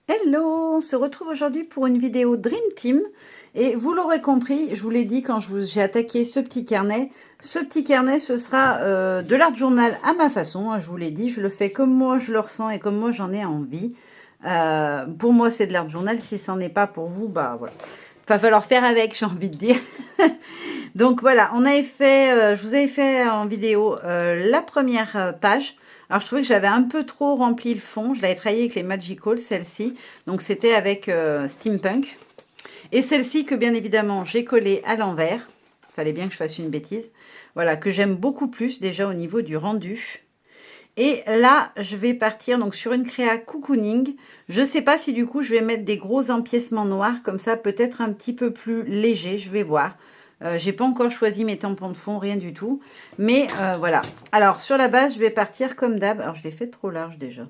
Hello, on se retrouve aujourd'hui pour une vidéo Dream Team. Et vous l'aurez compris, je vous l'ai dit quand j'ai attaqué ce petit carnet. Ce petit carnet, ce sera de l'art journal à ma façon. Hein, je vous l'ai dit, je le fais comme moi je le ressens et comme moi j'en ai envie. Pour moi, c'est de l'art journal. Si ça n'en est pas pour vous, bah voilà. Il va falloir faire avec, j'ai envie de dire. Donc voilà, on avait fait, je vous avais fait en vidéo la première page. Alors je trouvais que j'avais un peu trop rempli le fond. Je l'avais travaillé avec les Magical, celle-ci. Donc c'était avec Steampunk. Et celle-ci que bien évidemment j'ai collée à l'envers. Il fallait bien que je fasse une bêtise. Voilà, que j'aime beaucoup plus déjà au niveau du rendu. Et là, je vais partir donc sur une créa cocooning. Je ne sais pas si du coup je vais mettre des gros empiècements noirs comme ça, peut-être un petit peu plus léger. Je vais voir. J'ai pas encore choisi mes tampons de fond, rien du tout. Mais voilà. Alors sur la base, je vais partir comme d'hab. Alors je l'ai fait trop large déjà.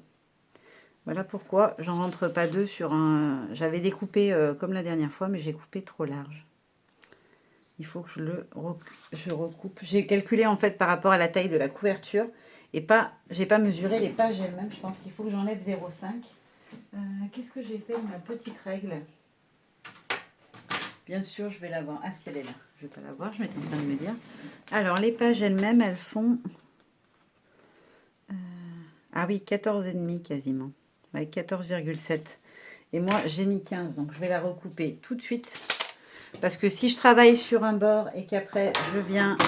Voilà pourquoi j'en rentre pas deux sur un. J'avais découpé comme la dernière fois, mais j'ai coupé trop large. Il faut que je recoupe. J'ai calculé en fait par rapport à la taille de la couverture et pas, j'ai pas mesuré les pages elles-mêmes. Je pense qu'il faut que j'enlève 0,5. Qu'est-ce que j'ai fait de ma petite règle? Bien sûr, je vais la voir. Ah, si elle est là. Je vais pas la voir, je m'étais en train de me dire. Alors, les pages elles-mêmes, elles font... Ah oui, 14,5 quasiment. Ouais, 14,7. Et moi, j'ai mis 15, donc je vais la recouper tout de suite. Parce que si je travaille sur un bord et qu'après, je viens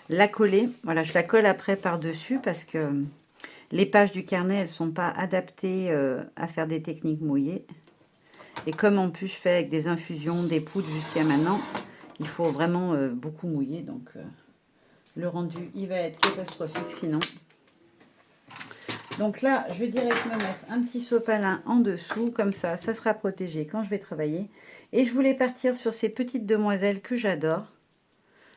la coller, voilà, je la colle après par-dessus parce que les pages du carnet, elles ne sont pas adaptées à faire des techniques mouillées. Et comme en plus, je fais avec des infusions, des poudres jusqu'à maintenant, il faut vraiment beaucoup mouiller. Donc, le rendu, il va être catastrophique sinon. Donc là, je vais directement mettre un petit sopalin en dessous. Comme ça sera protégé quand je vais travailler. Et je voulais partir sur ces petites demoiselles que j'adore.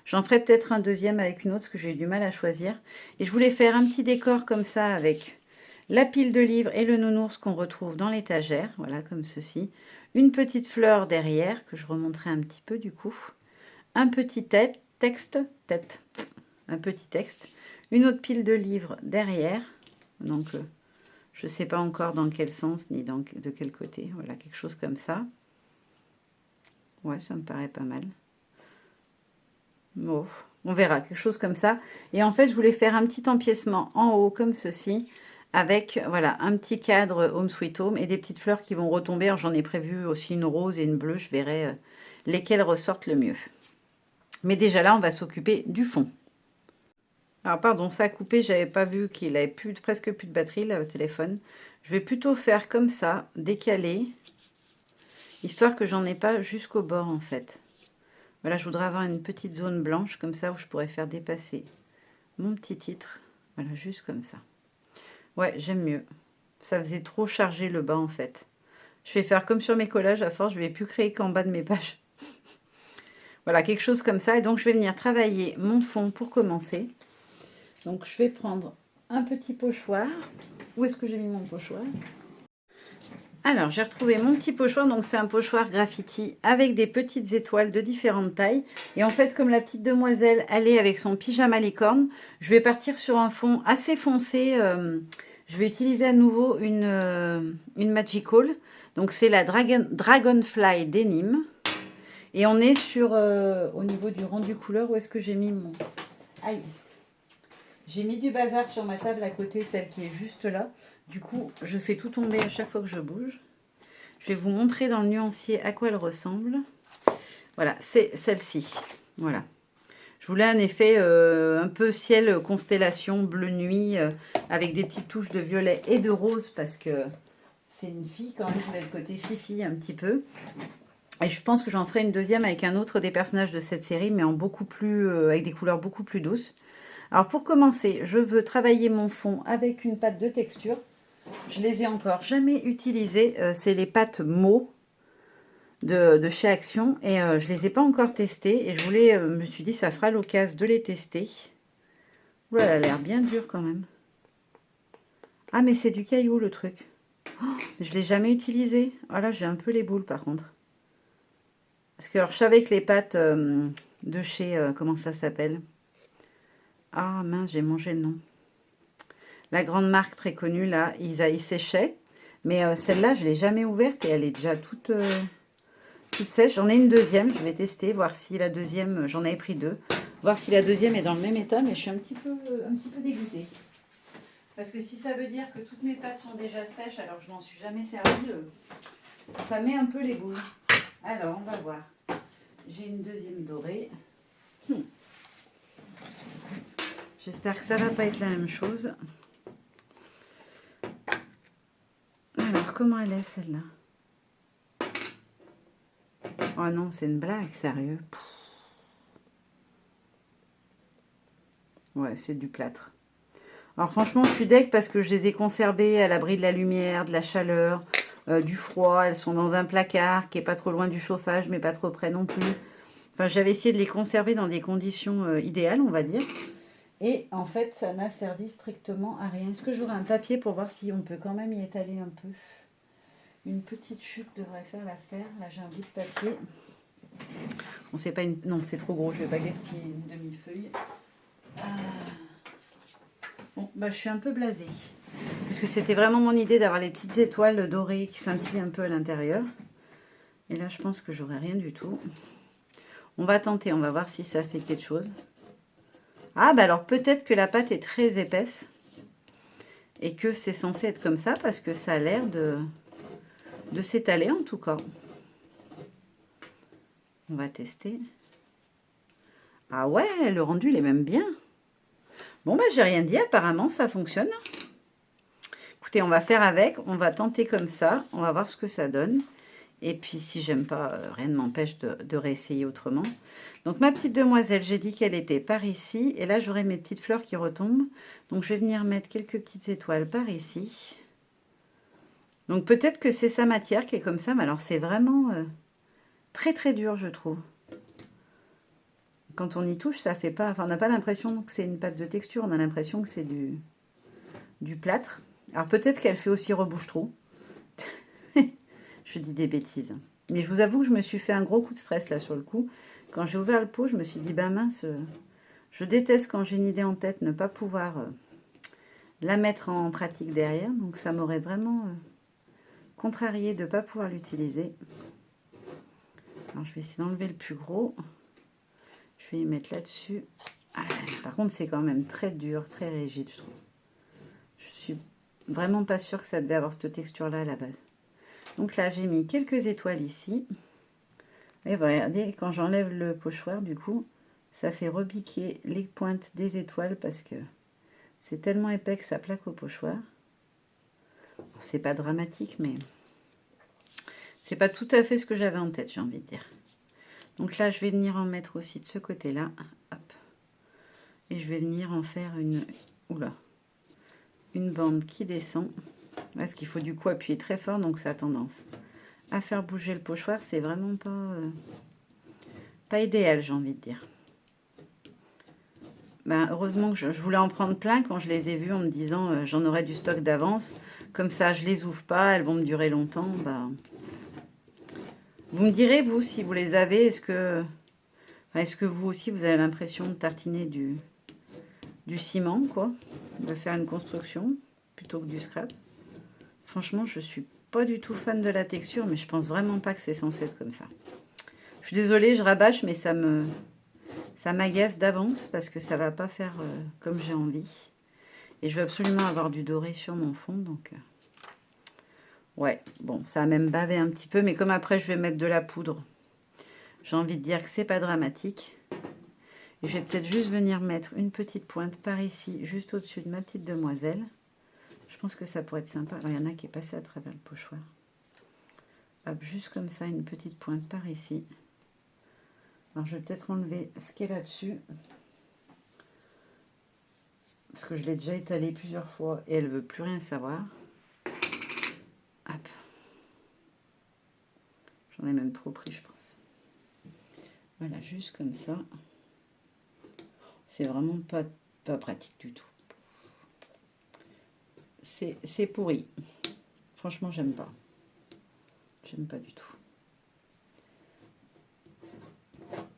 J'en ferai peut-être un deuxième avec une autre, parce que j'ai eu du mal à choisir. Et je voulais faire un petit décor comme ça avec la pile de livres et le nounours qu'on retrouve dans l'étagère. Voilà, comme ceci. Une petite fleur derrière, que je remonterai un petit peu du coup. Un petit un petit texte. Une autre pile de livres derrière. Donc, je ne sais pas encore dans quel sens, ni de quel côté. Voilà, quelque chose comme ça. Ouais, ça me paraît pas mal. Bon, on verra, quelque chose comme ça. Et en fait, je voulais faire un petit empiècement en haut, comme ceci, avec, voilà, un petit cadre Home Sweet Home et des petites fleurs qui vont retomber. Alors, j'en ai prévu aussi une rose et une bleue. Je verrai lesquelles ressortent le mieux. Mais déjà là, on va s'occuper du fond. Alors, pardon, ça a coupé. J'avais pas vu qu'il avait presque plus de batterie, là, au téléphone. Je vais plutôt faire comme ça, décaler, histoire que j'en ai pas jusqu'au bord, en fait. Voilà, je voudrais avoir une petite zone blanche, comme ça, où je pourrais faire dépasser mon petit titre. Voilà, juste comme ça. Ouais, j'aime mieux. Ça faisait trop chargé le bas, en fait. Je vais faire comme sur mes collages. À force, je ne vais plus créer qu'en bas de mes pages. Voilà, quelque chose comme ça. Et donc, je vais venir travailler mon fond pour commencer. Donc, je vais prendre un petit pochoir. Où est-ce que j'ai mis mon pochoir? Alors, j'ai retrouvé mon petit pochoir. Donc, c'est un pochoir graffiti avec des petites étoiles de différentes tailles. Et en fait, comme la petite demoiselle, elle est avec son pyjama licorne, je vais partir sur un fond assez foncé. Je vais utiliser à nouveau une Magical. Donc, c'est la Dragonfly Denim. Et on est sur, au niveau du rendu couleur, où est-ce que j'ai mis mon... Aïe. J'ai mis du bazar sur ma table à côté, celle qui est juste là. Du coup, je fais tout tomber à chaque fois que je bouge. Je vais vous montrer dans le nuancier à quoi elle ressemble. Voilà, c'est celle-ci. Voilà. Je voulais un effet un peu ciel constellation bleu nuit avec des petites touches de violet et de rose parce que c'est une fille quand même. Je voulais le côté fifi un petit peu. Et je pense que j'en ferai une deuxième avec un autre des personnages de cette série, mais en beaucoup plus avec des couleurs beaucoup plus douces. Alors pour commencer, je veux travailler mon fond avec une pâte de texture. Je les ai encore jamais utilisées. C'est les pâtes Mo de chez Action. Et je les ai pas encore testées. Et je voulais, me suis dit, ça fera l'occasion de les tester. Ouh, elle a l'air bien dure quand même. Ah, mais c'est du caillou le truc. Oh, je l'ai jamais utilisé. Ah là, j'ai un peu les boules par contre. Parce que alors, je savais que les pâtes de chez... comment ça s'appelle? Ah mince, j'ai mangé le nom. La grande marque très connue, là, ils séchaient. Mais celle-là, je ne l'ai jamais ouverte et elle est déjà toute sèche. J'en ai une deuxième, je vais tester, voir si la deuxième, j'en avais pris deux, voir si la deuxième est dans le même état, mais je suis un petit peu dégoûtée. Parce que si ça veut dire que toutes mes pâtes sont déjà sèches alors que je n'en suis jamais servie, ça met un peu les boules. Alors, on va voir. J'ai une deuxième dorée. J'espère que ça ne va pas être la même chose. Alors, comment elle est celle-là? Oh non, c'est une blague, sérieux. Ouais, c'est du plâtre. Alors franchement, je suis deg parce que je les ai conservées à l'abri de la lumière, de la chaleur, du froid. Elles sont dans un placard qui est pas trop loin du chauffage, mais pas trop près non plus. Enfin, j'avais essayé de les conserver dans des conditions idéales, on va dire. Et en fait, ça n'a servi strictement à rien. Est-ce que j'aurai un papier pour voir si on peut quand même y étaler un peu? Une petite chute devrait faire l'affaire. Là, j'ai un bout de papier. On sait pas une... Non, c'est trop gros. Je vais pas gaspiller une demi-feuille. Bon, bah, je suis un peu blasée. Parce que c'était vraiment mon idée d'avoir les petites étoiles dorées qui scintillent un peu à l'intérieur. Et là, je pense que j'aurai rien du tout. On va tenter, on va voir si ça fait quelque chose. Ah, bah alors peut-être que la pâte est très épaisse. Et que c'est censé être comme ça parce que ça a l'air de s'étaler en tout cas. On va tester. Ah ouais, le rendu, il est même bien. Bon, bah j'ai rien dit, apparemment ça fonctionne. Écoutez, on va faire avec, on va tenter comme ça, on va voir ce que ça donne. Et puis si j'aime pas, rien ne m'empêche de réessayer autrement. Donc ma petite demoiselle, j'ai dit qu'elle était par ici. Et là, j'aurai mes petites fleurs qui retombent. Donc je vais venir mettre quelques petites étoiles par ici. Donc peut-être que c'est sa matière qui est comme ça. Mais alors c'est vraiment très très dur, je trouve. Quand on y touche, ça fait pas... Enfin, on n'a pas l'impression que c'est une pâte de texture. On a l'impression que c'est du plâtre. Alors peut-être qu'elle fait aussi rebouche-trou. Je dis des bêtises. Mais je vous avoue que je me suis fait un gros coup de stress là sur le coup. Quand j'ai ouvert le pot, je me suis dit, bah mince, je déteste quand j'ai une idée en tête ne pas pouvoir la mettre en pratique derrière. Donc ça m'aurait vraiment contrarié de ne pas pouvoir l'utiliser. Alors je vais essayer d'enlever le plus gros. Je vais y mettre là-dessus. Ah, par contre, c'est quand même très dur, très rigide, je trouve. Je suis vraiment pas sûre que ça devait avoir cette texture-là à la base. Donc là, j'ai mis quelques étoiles ici. Et regardez, quand j'enlève le pochoir, du coup, ça fait repiquer les pointes des étoiles parce que c'est tellement épais que ça plaque au pochoir. C'est pas dramatique, mais c'est pas tout à fait ce que j'avais en tête, j'ai envie de dire. Donc là, je vais venir en mettre aussi de ce côté-là. Hop. Et je vais venir en faire une bande qui descend. Parce qu'il faut du coup appuyer très fort, donc ça a tendance à faire bouger le pochoir. C'est vraiment pas idéal, j'ai envie de dire. Ben, heureusement que je voulais en prendre plein quand je les ai vus en me disant j'en aurai du stock d'avance. Comme ça, je les ouvre pas, elles vont me durer longtemps. Ben, vous me direz, vous, si vous les avez, est-ce que vous aussi, vous avez l'impression de tartiner du ciment, quoi, de faire une construction plutôt que du scrap? Franchement, je suis pas du tout fan de la texture, mais je pense vraiment pas que c'est censé être comme ça. Je suis désolée, je rabâche, mais ça m'agace d'avance parce que ça va pas faire comme j'ai envie. Et je veux absolument avoir du doré sur mon fond, donc... ouais, bon, ça a même bavé un petit peu, mais comme après je vais mettre de la poudre, j'ai envie de dire que c'est pas dramatique. Et je vais peut-être juste venir mettre une petite pointe par ici, juste au-dessus de ma petite demoiselle. Je pense que ça pourrait être sympa. Alors, il y en a qui est passé à travers le pochoir. Hop, juste comme ça, une petite pointe par ici. Alors, je vais peut-être enlever ce qui est là-dessus. Parce que je l'ai déjà étalé plusieurs fois et elle ne veut plus rien savoir. Hop. J'en ai même trop pris, je pense. Voilà, juste comme ça. C'est vraiment pas pratique du tout. C'est pourri. Franchement, j'aime pas. J'aime pas du tout.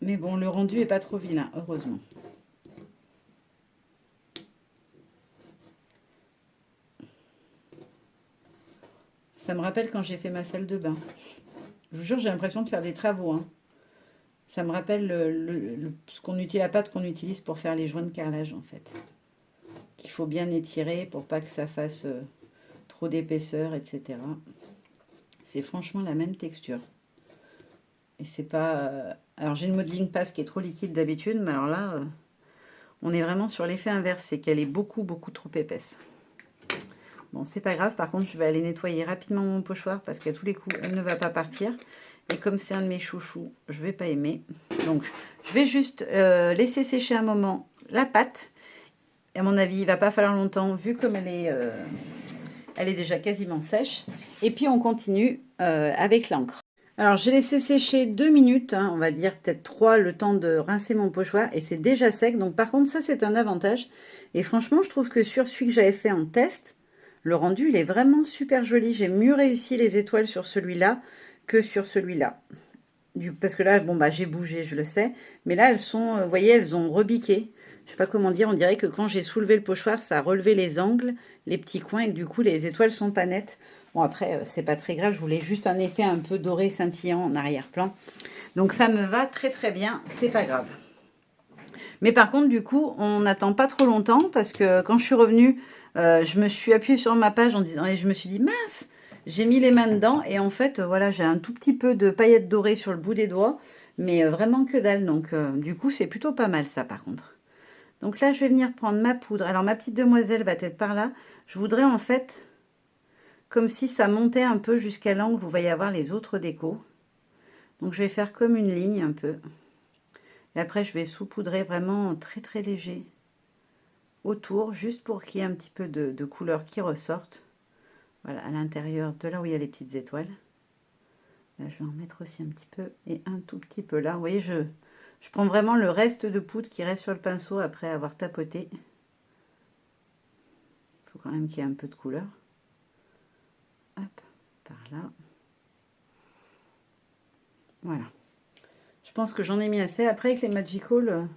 Mais bon, le rendu est pas trop vilain, heureusement. Ça me rappelle quand j'ai fait ma salle de bain. Je vous jure, j'ai l'impression de faire des travaux, hein. Ça me rappelle la pâte qu'on utilise pour faire les joints de carrelage, en fait. Qu'il faut bien étirer pour pas que ça fasse trop d'épaisseur, etc. C'est franchement la même texture. Et c'est pas... Alors, j'ai une modeling passe qui est trop liquide d'habitude, mais alors là, on est vraiment sur l'effet inverse. C'est qu'elle est beaucoup, beaucoup trop épaisse. Bon, c'est pas grave. Par contre, je vais aller nettoyer rapidement mon pochoir parce qu'à tous les coups, elle ne va pas partir. Et comme c'est un de mes chouchous, je vais pas aimer. Donc, je vais juste laisser sécher un moment la pâte. Et à mon avis, il va pas falloir longtemps vu comme elle est déjà quasiment sèche. Et puis, on continue avec l'encre. Alors, j'ai laissé sécher 2 minutes, hein, on va dire peut-être 3, le temps de rincer mon pochoir. Et c'est déjà sec. Donc, par contre, ça, c'est un avantage. Et franchement, je trouve que sur celui que j'avais fait en test, le rendu, il est vraiment super joli. J'ai mieux réussi les étoiles sur celui-là que sur celui-là. Parce que là, bon, bah, j'ai bougé, je le sais. Mais là, elles sont, vous voyez, elles ont rebiqué. Je sais pas comment dire, on dirait que quand j'ai soulevé le pochoir, ça a relevé les angles, les petits coins, et que du coup, les étoiles sont pas nettes. Bon, après, c'est pas très grave, je voulais juste un effet un peu doré scintillant en arrière-plan. Donc, ça me va très très bien, c'est pas grave. Mais par contre, du coup, on n'attend pas trop longtemps, parce que quand je suis revenue, je me suis appuyée sur ma page en disant, et je me suis dit, mince, j'ai mis les mains dedans, et en fait, voilà, j'ai un tout petit peu de paillettes dorées sur le bout des doigts, mais vraiment que dalle. Donc, du coup, c'est plutôt pas mal, ça, par contre. Donc là, je vais venir prendre ma poudre. Alors, ma petite demoiselle va être par là. Je voudrais, en fait, comme si ça montait un peu jusqu'à l'angle, vous voyez avoir les autres décos. Donc, je vais faire comme une ligne, un peu. Et après, je vais saupoudrer vraiment très, très léger autour, juste pour qu'il y ait un petit peu de couleur qui ressorte. Voilà, à l'intérieur de là où il y a les petites étoiles. Là, je vais en mettre aussi un petit peu et un tout petit peu là. Vous voyez, je prends vraiment le reste de poudre qui reste sur le pinceau après avoir tapoté. Il faut quand même qu'il y ait un peu de couleur. Hop, par là. Voilà. Je pense que j'en ai mis assez. Après, avec les Magical,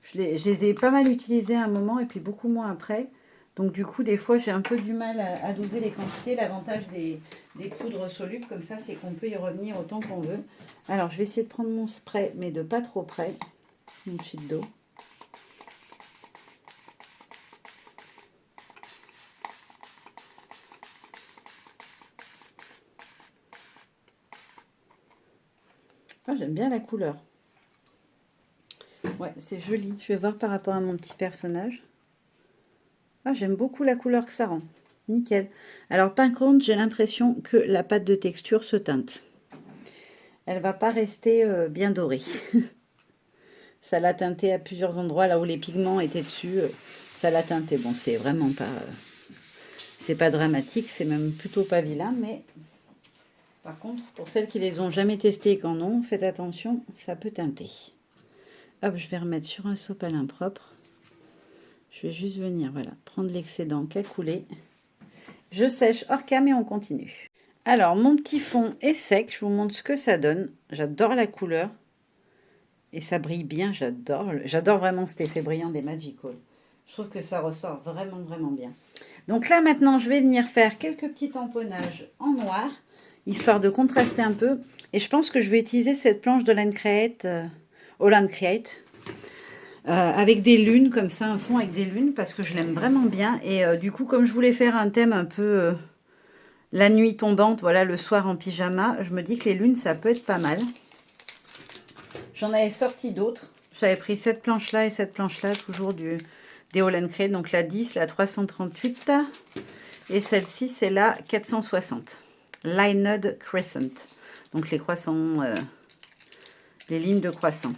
je les ai pas mal utilisés à un moment et puis beaucoup moins après. Donc du coup, des fois, j'ai un peu du mal à doser les quantités. L'avantage des poudres solubles comme ça, c'est qu'on peut y revenir autant qu'on veut. Alors, je vais essayer de prendre mon spray, mais de pas trop près. Mon sheet d'eau. Ah, j'aime bien la couleur. Ouais, c'est joli. Je vais voir par rapport à mon petit personnage. Ah, j'aime beaucoup la couleur que ça rend. Nickel. Alors, par contre, j'ai l'impression que la pâte de texture se teinte. Elle va pas rester bien dorée. Ça l'a teinté à plusieurs endroits, là où les pigments étaient dessus. Ça l'a teinté. Bon, c'est vraiment pas... c'est pas dramatique, c'est même plutôt pas vilain, mais... Par contre, pour celles qui les ont jamais testées et qu'en ont, faites attention, ça peut teinter. Hop, je vais remettre sur un sopalin propre. Je vais juste venir, voilà, prendre l'excédent qui a coulé. Je sèche hors cam et on continue. Alors, mon petit fond est sec. Je vous montre ce que ça donne. J'adore la couleur. Et ça brille bien, j'adore. J'adore vraiment cet effet brillant des Magical. Je trouve que ça ressort vraiment, vraiment bien. Donc là, maintenant, je vais venir faire quelques petits tamponnages en noir, histoire de contraster un peu. Et je pense que je vais utiliser cette planche de Holland Create, avec des lunes, comme ça, un fond avec des lunes, parce que je l'aime vraiment bien. Et du coup, comme je voulais faire un thème un peu la nuit tombante, voilà, le soir en pyjama, je me dis que les lunes, ça peut être pas mal. J'en avais sorti d'autres. J'avais pris cette planche-là et cette planche-là, toujours des Holland Create. Donc la 10, la 338. Et celle-ci, c'est la 460. Lined Crescent. Donc les croissants, les lignes de croissants.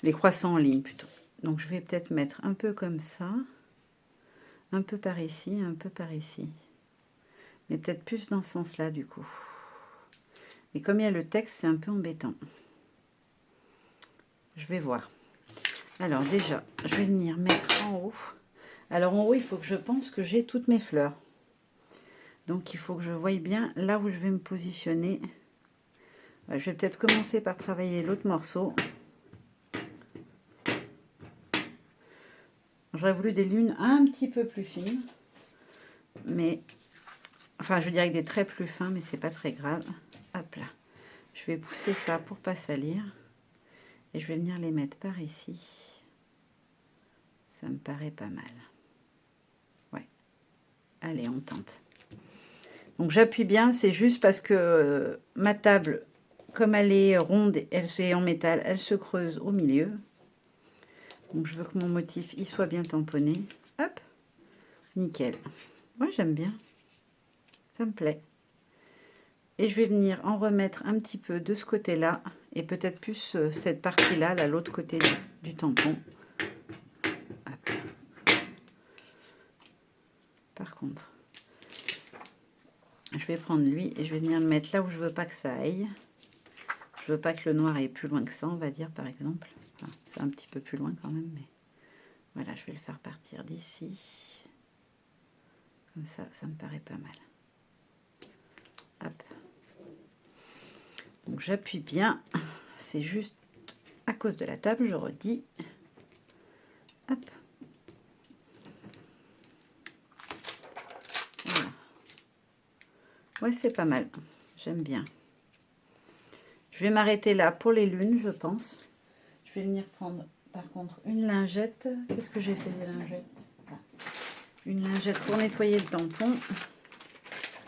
Les croissants en ligne plutôt. Donc je vais peut-être mettre un peu comme ça. Un peu par ici, un peu par ici. Mais peut-être plus dans ce sens-là du coup. Mais comme il y a le texte, c'est un peu embêtant. Je vais voir. Alors déjà, je vais venir mettre en haut. Alors en haut, il faut que je pense que j'ai toutes mes fleurs. Donc il faut que je voie bien là où je vais me positionner. Je vais peut-être commencer par travailler l'autre morceau. J'aurais voulu des lunes un petit peu plus fines. Mais Enfin, je dirais que des traits plus fins, mais c'est pas très grave. Hop là. Je vais pousser ça pour pas salir. Et je vais venir les mettre par ici. Ça me paraît pas mal. Ouais. Allez, on tente. Donc j'appuie bien, c'est juste parce que ma table, comme elle est ronde, elle est en métal, elle se creuse au milieu. Donc je veux que mon motif il soit bien tamponné. Hop, nickel. Moi j'aime bien, ça me plaît. Et je vais venir en remettre un petit peu de ce côté-là et peut-être plus cette partie-là, là, l'autre côté du tampon. Hop. Par contre, je vais prendre lui et je vais venir le mettre là où je veux pas que ça aille. Je veux pas que le noir aille plus loin que ça, on va dire, par exemple. Enfin, c'est un petit peu plus loin quand même, mais voilà, je vais le faire partir d'ici. Comme ça me paraît pas mal. Hop. Donc j'appuie bien. C'est juste à cause de la table, je redis. Hop. Voilà. Ouais, c'est pas mal. J'aime bien. Je vais m'arrêter là pour les lunes, je pense. Je vais venir prendre, par contre, une lingette. Qu'est-ce que j'ai fait des lingettes? Une lingette pour nettoyer le tampon.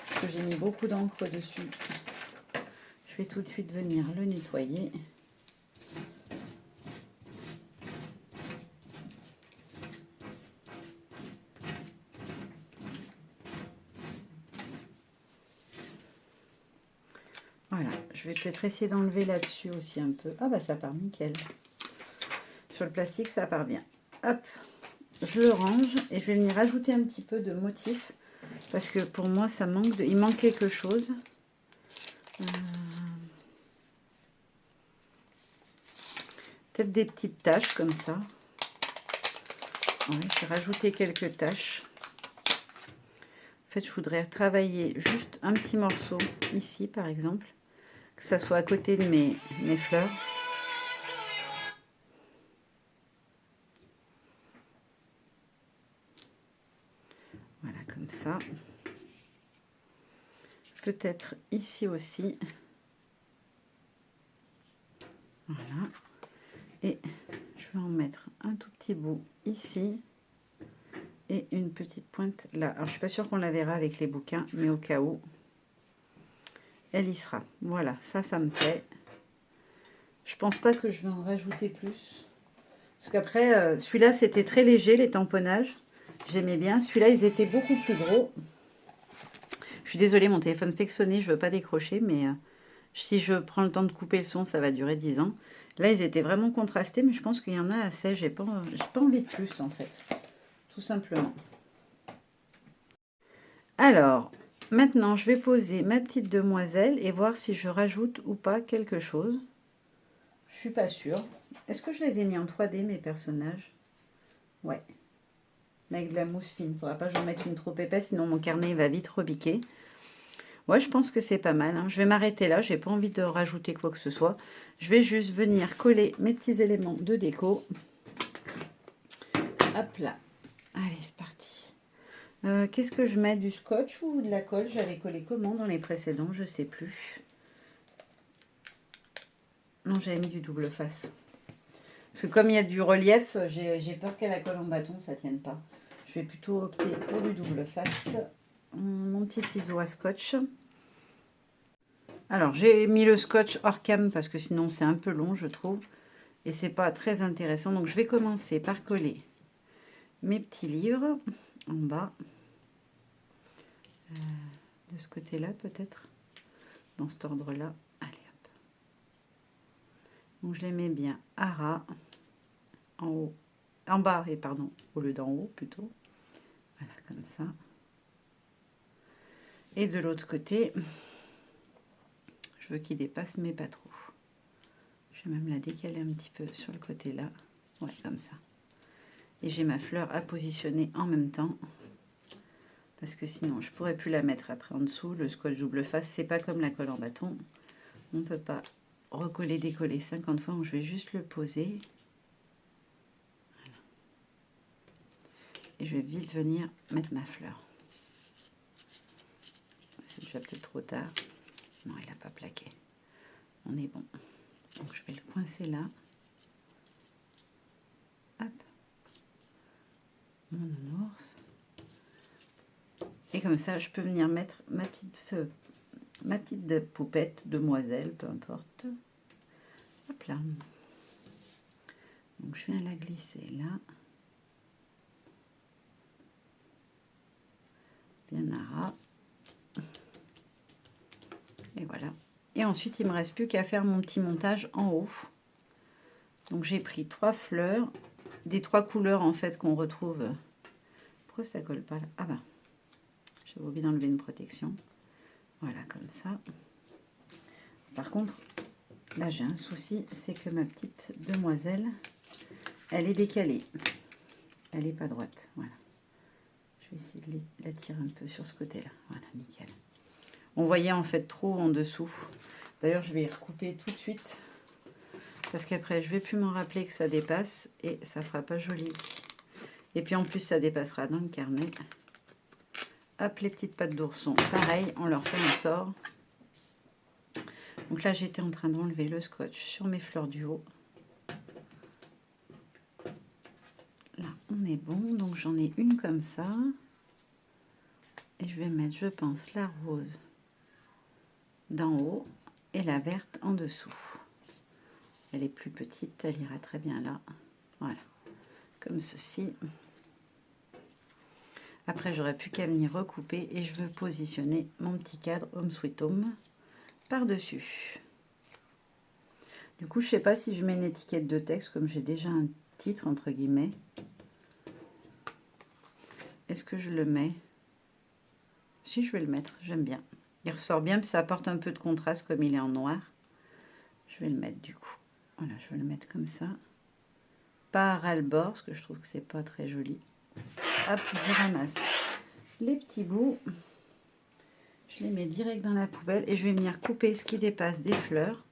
Parce que j'ai mis beaucoup d'encre dessus. Je vais tout de suite venir le nettoyer. Voilà, je vais peut-être essayer d'enlever là-dessus aussi un peu. Ah bah ça part nickel. Sur le plastique, ça part bien. Hop, je le range et je vais venir ajouter un petit peu de motif. Parce que pour moi, ça manque il manque quelque chose. Peut-être des petites taches comme ça. Ouais, je vais rajouter quelques taches. En fait, je voudrais travailler juste un petit morceau ici, par exemple. Que ça soit à côté de mes fleurs. Voilà, comme ça. Peut-être ici aussi. Voilà. Et je vais en mettre un tout petit bout ici. Et une petite pointe là. Alors, je suis pas sûre qu'on la verra avec les bouquins, mais au cas où, elle y sera. Voilà, ça me plaît. Je pense pas que je vais en rajouter plus. Parce qu'après, celui-là, c'était très léger, les tamponnages. J'aimais bien. Celui-là, ils étaient beaucoup plus gros. Je suis désolée, mon téléphone fait que sonner, je veux pas décrocher, mais si je prends le temps de couper le son, ça va durer 10 ans. Là, ils étaient vraiment contrastés, mais je pense qu'il y en a assez. J'ai pas envie de plus, en fait. Tout simplement. Alors, maintenant, je vais poser ma petite demoiselle et voir si je rajoute ou pas quelque chose. Je suis pas sûre. Est-ce que je les ai mis en 3D, mes personnages? Ouais. Avec de la mousse fine. Faudra pas que j'en mette une trop épaisse, sinon mon carnet va vite rebiquer. Ouais, je pense que c'est pas mal. Hein. Je vais m'arrêter là. J'ai pas envie de rajouter quoi que ce soit. Je vais juste venir coller mes petits éléments de déco. Hop là. Allez, c'est parti. Qu'est-ce que je mets? Du scotch ou de la colle? J'avais collé comment dans les précédents? Je sais plus. Non, j'avais mis du double face. Parce que comme il y a du relief, j'ai peur qu'à la colle en bâton, ça ne tienne pas. Je vais plutôt opter pour du double face. Mon petit ciseau à scotch. Alors, j'ai mis le scotch hors cam parce que sinon c'est un peu long, je trouve. Et c'est pas très intéressant. Donc, je vais commencer par coller mes petits livres en bas. De ce côté-là, peut-être. Dans cet ordre-là. Allez, hop. Donc, je les mets bien à ras. En haut. En bas, et pardon, au lieu d'en haut, plutôt. Voilà, comme ça. Et de l'autre côté, je veux qu'il dépasse, mais pas trop. Je vais même la décaler un petit peu sur le côté là. Ouais, comme ça. Et j'ai ma fleur à positionner en même temps. Parce que sinon, je pourrais plus la mettre après en dessous. Le scotch double face, c'est pas comme la colle en bâton. On ne peut pas recoller, décoller 50 fois. Donc, je vais juste le poser. Voilà. Et je vais vite venir mettre ma fleur. déjà peut-être trop tard. Non, il n'a pas plaqué. On est bon. Donc je vais le coincer là. Hop. Mon nounours. Et comme ça, je peux venir mettre ma petite poupette, demoiselle, peu importe. Hop là. Donc je viens la glisser là. Bien à ras. Et voilà. Et ensuite, il ne me reste plus qu'à faire mon petit montage en haut. Donc j'ai pris 3 fleurs, des 3 couleurs en fait qu'on retrouve. Pourquoi ça colle pas là? Ah ben, j'ai oublié d'enlever une protection. Voilà, comme ça. Par contre, là j'ai un souci, c'est que ma petite demoiselle, elle est décalée. Elle n'est pas droite. Voilà. Je vais essayer de la tirer un peu sur ce côté-là. Voilà, nickel. On voyait en fait trop en dessous. D'ailleurs, je vais y recouper tout de suite. Parce qu'après, je ne vais plus m'en rappeler que ça dépasse. Et ça ne fera pas joli. Et puis en plus, ça dépassera dans le carnet. Hop, les petites pattes d'ourson. Pareil, on leur fait un sort. Donc là, j'étais en train d'enlever le scotch sur mes fleurs du haut. Là, on est bon. Donc j'en ai une comme ça. Et je vais mettre, je pense, la rose d'en haut et la verte en dessous. Elle est plus petite, elle ira très bien là. Voilà, comme ceci. Après, j'aurais plus qu'à venir recouper et je veux positionner mon petit cadre Home Sweet Home par-dessus. Du coup, je sais pas si je mets une étiquette de texte, comme j'ai déjà un titre, entre guillemets. Est-ce que je le mets? Si, je vais le mettre, j'aime bien. Il ressort bien, puis ça apporte un peu de contraste comme il est en noir. Je vais le mettre du coup. Voilà, je vais le mettre comme ça. Pas ras le bord, parce que je trouve que c'est pas très joli. Hop, je ramasse les petits bouts. Je les mets direct dans la poubelle et je vais venir couper ce qui dépasse des fleurs.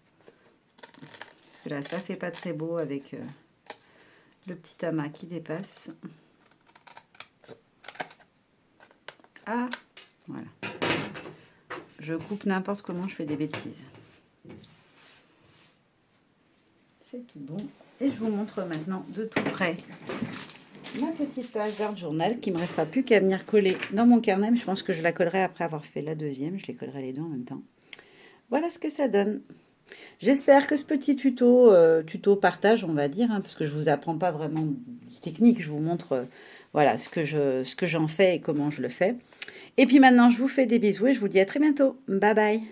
Parce que là, ça fait pas très beau avec le petit amas qui dépasse. Ah, voilà. Je coupe n'importe comment, je fais des bêtises. C'est tout bon. Et je vous montre maintenant de tout près ma petite page d'art journal qui me restera plus qu'à venir coller dans mon carnet. Mais je pense que je la collerai après avoir fait la deuxième. Je les collerai les deux en même temps. Voilà ce que ça donne. J'espère que ce petit tuto, tuto partage, on va dire, hein, parce que je vous apprends pas vraiment technique, je vous montre voilà ce que j'en fais et comment je le fais. Et puis maintenant, je vous fais des bisous et je vous dis à très bientôt. Bye bye.